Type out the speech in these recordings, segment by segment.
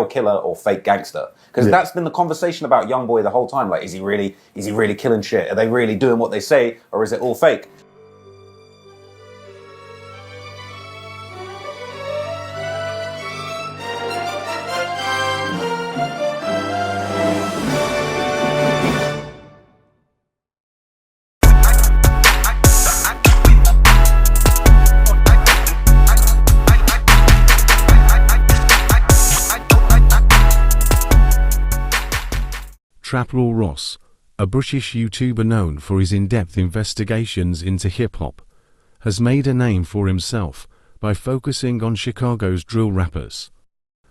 killer or fake gangster? Because that's been the conversation about Youngboy the whole time. Like, is he really killing shit? Are they really doing what they say, or is it all fake? Trap Lord Ross, a British YouTuber known for his in-depth investigations into hip-hop, has made a name for himself by focusing on Chicago's drill rappers.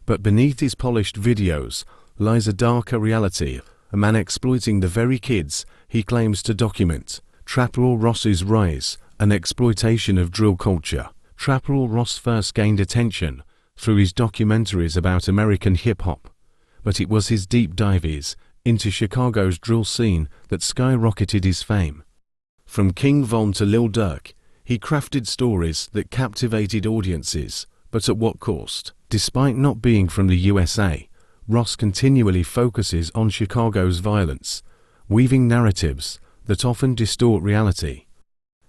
But beneath his polished videos lies a darker reality, a man exploiting the very kids he claims to document. Trap Lord Ross's rise and exploitation of drill culture. Trap Lord Ross first gained attention through his documentaries about American hip-hop, but it was his deep dives into Chicago's drill scene that skyrocketed his fame. From King Von to Lil Durk, he crafted stories that captivated audiences, but at what cost? Despite not being from the USA, Ross continually focuses on Chicago's violence, weaving narratives that often distort reality.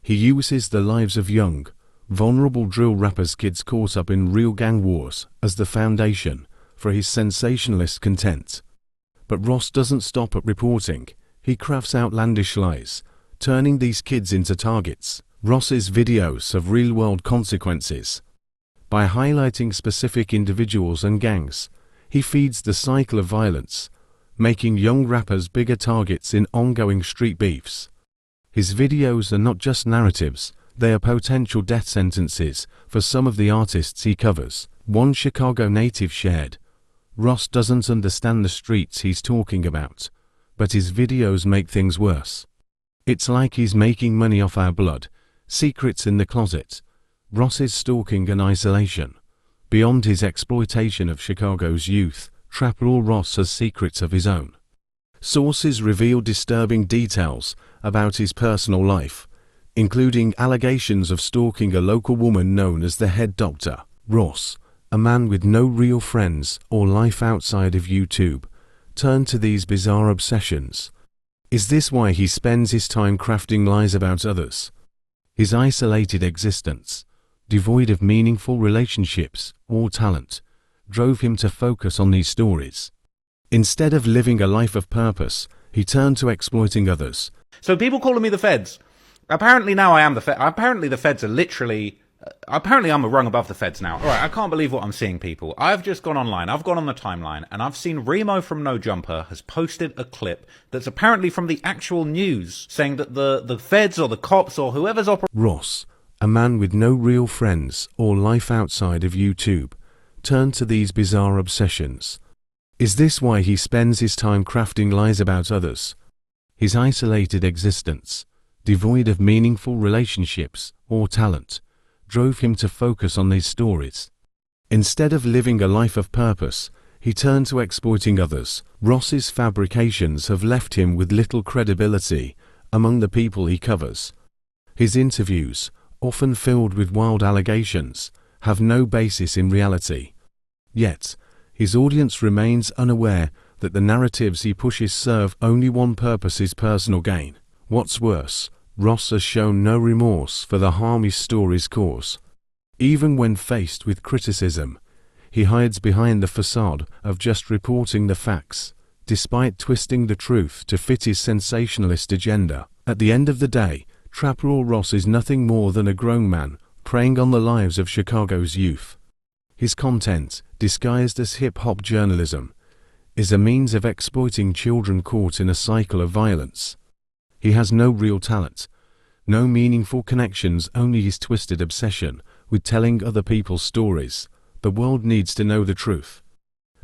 He uses the lives of young, vulnerable drill rappers, kids caught up in real gang wars, as the foundation for his sensationalist content. But Ross doesn't stop at reporting. He crafts outlandish lies, turning these kids into targets. Ross's videos have real-world consequences. By highlighting specific individuals and gangs, he feeds the cycle of violence, making young rappers bigger targets in ongoing street beefs. His videos are not just narratives, they are potential death sentences for some of the artists he covers. One Chicago native shared, "Ross doesn't understand the streets he's talking about, but his videos make things worse. It's like he's making money off our blood, secrets in the closet." Ross's stalking and isolation. Beyond his exploitation of Chicago's youth, Trap Lord Ross has secrets of his own. Sources reveal disturbing details about his personal life, including allegations of stalking a local woman known as the Head Doctor. Ross, a man with no real friends or life outside of YouTube, turned to these bizarre obsessions. Is this why he spends his time crafting lies about others? His isolated existence, devoid of meaningful relationships or talent, drove him to focus on these stories. Instead of living a life of purpose, he turned to exploiting others. So people calling me the feds. Apparently now I am the feds. Apparently the feds are literally... Apparently I'm a rung above the feds now. Alright, I can't believe what I'm seeing, people. I've just gone online, I've gone on the timeline, and I've seen Remo from No Jumper has posted a clip that's apparently from the actual news, saying that the feds or the cops or whoever's Ross, a man with no real friends or life outside of YouTube, turned to these bizarre obsessions. Is this why he spends his time crafting lies about others? His isolated existence, devoid of meaningful relationships or talent, drove him to focus on these stories. Instead of living a life of purpose, he turned to exploiting others. Ross's fabrications have left him with little credibility among the people he covers. His interviews, often filled with wild allegations, have no basis in reality. Yet, his audience remains unaware that the narratives he pushes serve only one purpose: his personal gain. What's worse, Ross has shown no remorse for the harm his stories cause. Even when faced with criticism, he hides behind the facade of just reporting the facts, despite twisting the truth to fit his sensationalist agenda. At the end of the day, Trap Lord Ross is nothing more than a grown man preying on the lives of Chicago's youth. His content, disguised as hip-hop journalism, is a means of exploiting children caught in a cycle of violence. He has no real talent, no meaningful connections, only his twisted obsession with telling other people's stories. The world needs to know the truth.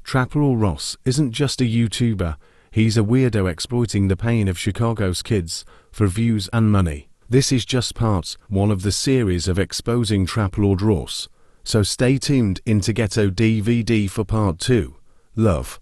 Trap Lord Ross isn't just a YouTuber, he's a weirdo exploiting the pain of Chicago's kids for views and money. This is just part one of the series of exposing Trap Lord Ross, so stay tuned into GhettoDVD for part 2. Love.